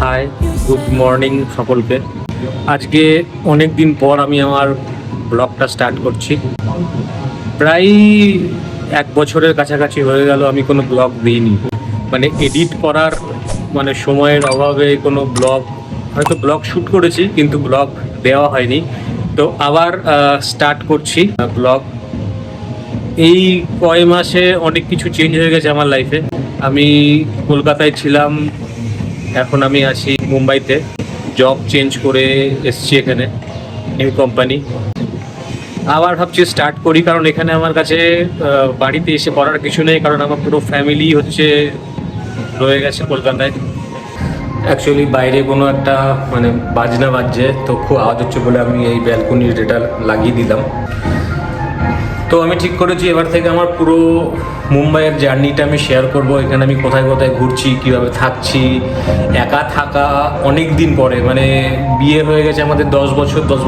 High, good morning সকলকে। আজকে অনেক দিন পর আমি আমার ব্লগটা স্টার্ট করছি। প্রায় 1 বছরের কাছাকাছি হয়ে গেল আমি কোনো ব্লগ দিইনি। মানে এডিট করার সময়ের অভাবে কোনো হয়তো ব্লগ শ্যুট করেছি কিন্তু ব্লগ দেওয়া হয়নি। তো আবার স্টার্ট করছি ব্লগ। এই কয় মাসে অনেক কিছু চেঞ্জ হয়ে গেছে আমার লাইফে। আমি কলকাতায় ছিলাম, এখন আমি আছি মুম্বাইতে। জব চেঞ্জ করে এসছি এখানে, নিউ কোম্পানি। আবার ভাবছি স্টার্ট করি, কারণ এখানে আমার কাছে বাড়িতে এসে করার কিছু নেই, কারণ আমার পুরো ফ্যামিলি রয়ে গেছে কলকাতায়। অ্যাকচুয়ালি বাইরে কোনো একটা বাজনা বাজছে, তো খুব আওয়াজ হচ্ছে বলে আমি এই ব্যালকনির এটা লাগিয়ে দিলাম। তো আমি ঠিক করেছি এবার থেকে আমার পুরো মুম্বাইয়ের জার্নিটা আমি শেয়ার করব। এখানে আমি কোথায় কোথায় ঘুরছি, কিভাবে থাকছি। একা থাকা অনেক দিন পরে, বিয়ে হয়ে গেছে আমাদের 10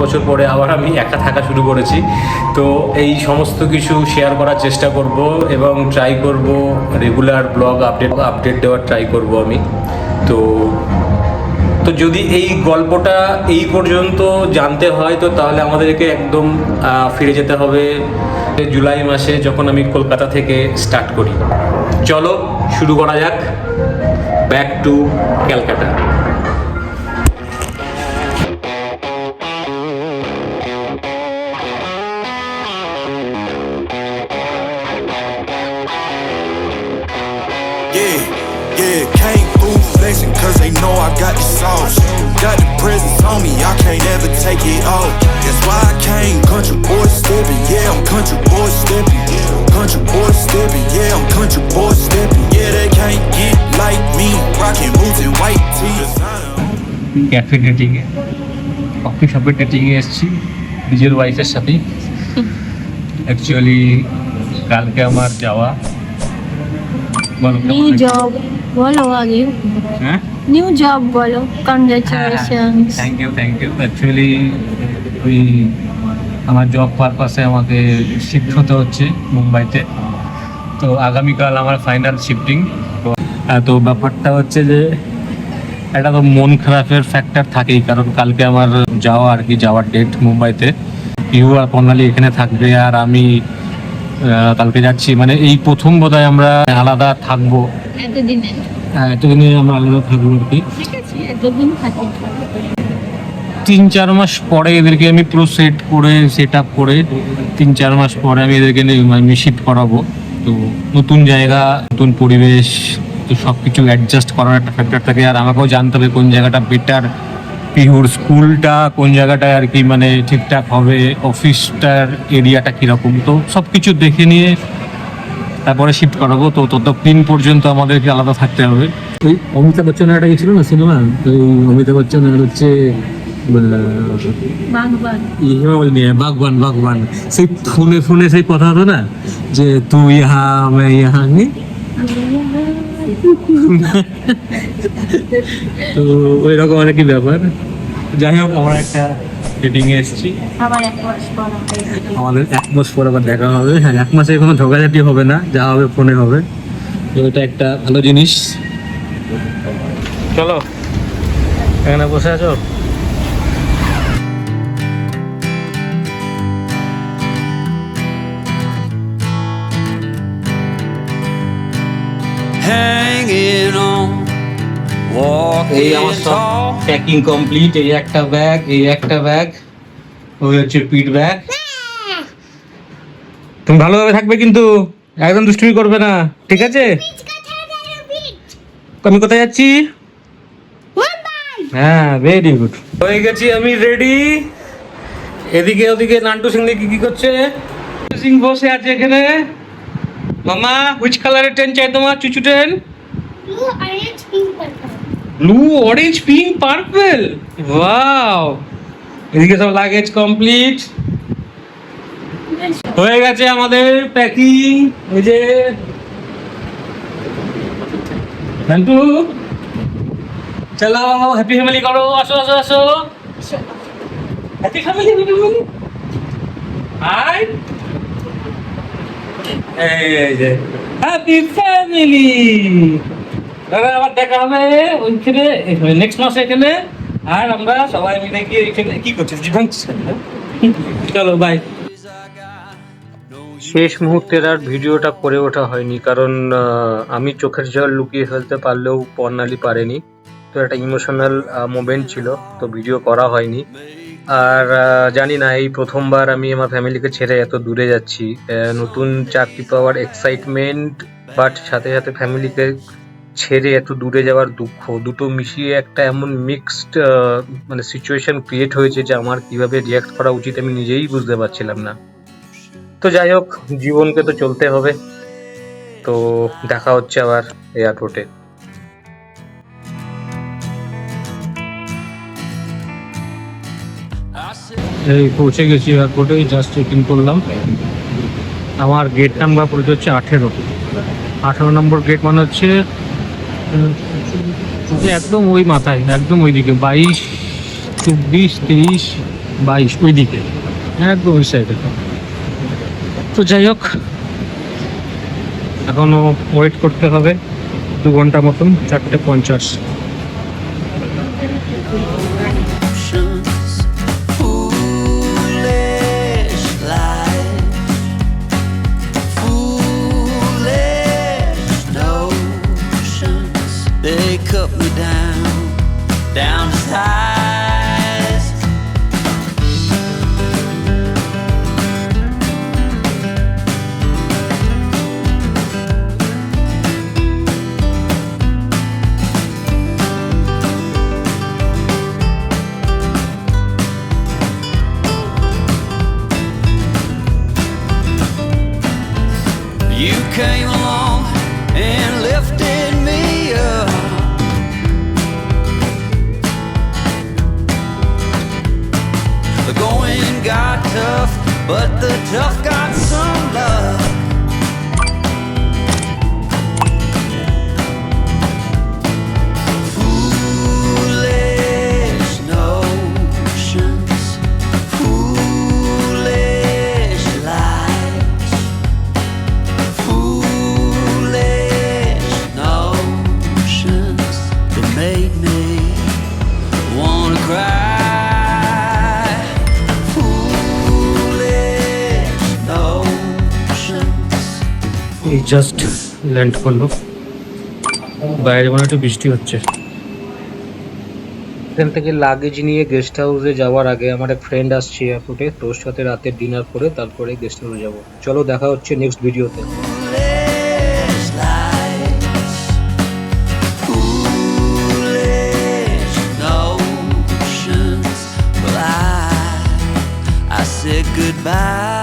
বছর পরে আবার আমি একা থাকা শুরু করেছি। তো এই সমস্ত কিছু শেয়ার করার চেষ্টা করব এবং ট্রাই করব রেগুলার ব্লগ আপডেট দেওয়ার ট্রাই করব আমি। তো যদি এই গল্পটা এই পর্যন্ত জানতে হয়, তো তাহলে আমাদেরকে একদম ফিরে যেতে হবে জুলাই মাসে, যখন আমি কলকাতা থেকে স্টার্ট করি। চলো শুরু করা যাক, back to Calcutta. Came through flexing cause they know I got the sauce. Got the presence on me, I can't ever take it off. That's why I came country boy stepping, yeah, I'm country boy stepping. Country boy stepping, yeah, I'm country boy stepping. Yeah, they can't get like me, rockin' boots and white tees. Café ডেটিংয়ে, coffee শপে ডেটিংয়ে এসেছি নিজের ওয়াইফের সাথেই। Actually কালকে আমার যাওয়া। নিউ জব বলো আগে। হ্যাঁ, নিউ জব বলো। কনগ্রাচুলেশনস। থ্যাংক ইউ অ্যাকচুয়ালি আমার জব পারপাসে আমাকে শিফট হতে হচ্ছে মুম্বাইতে। তো আগামীকাল আমার ফাইনাল শিফটিং। তো ব্যাপারটা হচ্ছে যে একটা তো মন খারাপের ফ্যাক্টর থাকেই, কারণ কালকে আমার যাওয়ার ডেট মুম্বাইতে। ইউ আর কর্নালি এখানে থাকবে আর আমি কালকে যাচ্ছি। এই প্রথম বোধহয় আমরা আলাদা থাকবো। এতদিনে আমরা আলাদা থাকবো আর কি। 3-4 মাস পরে এদেরকে আমি পুরো সেট আপ করে 3-4 মাস পরে আমি এদেরকে শিফট করাবো। তো নতুন জায়গা, নতুন পরিবেশ, তো সব কিছু অ্যাডজাস্ট করার একটা ফ্যাক্টর থাকে। আর আমাকেও জানতে হবে কোন জায়গাটা বেটার, পিহুর স্কুলটা কোন জায়গাটায় আর কি ঠিকঠাক হবে, অফিসটার এরিয়াটা কীরকম, তো সব কিছু দেখে নিয়ে তারপরে শিফট করাবো। তো ততদিন পর্যন্ত আমাদেরকে আলাদা থাকতে হবে। ওই অমিতাভ বচ্চনের একটা গেছিল না সিনেমা, তো অমিতাভ বচ্চন হচ্ছে বাগবান। সেই ফোনে সেই কথা হতো না যে তুই ইহা আমি ইহা নি। তো ওই রকম আর কি ব্যাপার। যাই হোক, আমরা একটা ডেটিংয়ে এসেছি। আমাদের 1 মাস পর আবার দেখা হবে। হ্যাঁ, 1 মাসে কোনো ঝগড়াঝাটি হবে না, যা হবে ফোনে হবে। তো এটা একটা ভালো জিনিস। চলো, এখানে বসে আছো। Hanging on, এই আমার সব প্যাকিং কমপ্লিট। এই একটা ব্যাগ, ওই হচ্ছে পিট ব্যাগ। তুমি ভালোভাবে থাকবে কিন্তু, একদম দুষ্টুমি করবে না, ঠিক আছে? আমি কোথায় যাচ্ছি? হ্যাঁ, ভেরি গুড। হয়ে গেছি আমি রেডি। এদিকে ওদিকে নান্টু সিং কি করছে? সিং বসে আছে এখানে। মামা, হুইচ কালারের ট্রেন চাই তোমার? চুচু train? Blue, orange, pink, purple. Wow! এদিকে সব লাগেজ কমপ্লিট হয়ে গেছে আমাদের প্যাকিং। এই যে নান্টু, চলো হ্যাপি ফ্যামিলি করো। আসো আসো আসো, হ্যাপি ফ্যামিলি। হাই, এই যে হ্যাপি ফ্যামিলি। দাদা আবার দেখা হবে ওইখানে নেক্সট মাসে এখানে, আর আমরা সবাই মিলে গিয়ে এখানে কি করছিস চলো বাই। শেষ মুহূর্তের আর ভিডিওটা করে ওঠা হয়নি, কারণ আমি চোখের জল লুকিয়ে ফেলতে পারলেও পর্ণালী পারেনি। তো একটা ইমোশনাল মোমেন্ট ছিল, তো ভিডিও করা হয়নি। আর জানি না, এই প্রথমবার আমি আমার ফ্যামিলিকে ছেড়ে এত দূরে যাচ্ছি। নতুন চাকরি পাওয়ার এক্সাইটমেন্ট, বাট সাথে সাথে ফ্যামিলিকে ছেড়ে এত দূরে যাওয়ার দুঃখ, দুটো মিশিয়ে একটা এমন মিক্সড মানে সিচুয়েশন ক্রিয়েট হয়েছে যে আমার কিভাবে রিয়াক্ট করা উচিত আমি নিজেই বুঝতে পারছিলাম না। তো যাই হোক, জীবনকে তো চলতে হবে। তো দেখা হচ্ছে আবার এয়ারপোর্টে। এই পৌঁছে গেছি এয়ারপোর্টে, জাস্ট চেক ইন করলাম। আমার গেট নাম্বার পড়েছে হচ্ছে 18 নম্বর গেট, মানে হচ্ছে একদম ওই মাথায়, একদম ওইদিকে 22, 24, 23, 22 ওইদিকে, একদম ওই সাইডে। তো যাই হোক, এখনো ওয়েট করতে হবে 2 ঘন্টা মতন, 4:50। Foolish life, foolish notions, they cut me down to size. You came along and lifted me up. The going got tough, but the tough got some love. Foolish notions, foolish lies, foolish notions that made me wanna cry. Foolish notions. এই just land করলো, বাইরে মনে একটু বৃষ্টি হচ্ছে। এখান থেকে luggage নিয়ে গেস্ট হাউসে যাওয়ার আগে আমার এক ফ্রেন্ড আসছে এয়ারপোর্টে, তোর সাথে রাতের ডিনার করে তারপরে গেস্ট হাউসে যাবো। চলো দেখা হচ্ছে নেক্সট ভিডিওতে। Foolish lies, foolish notions. Well, I said goodbye.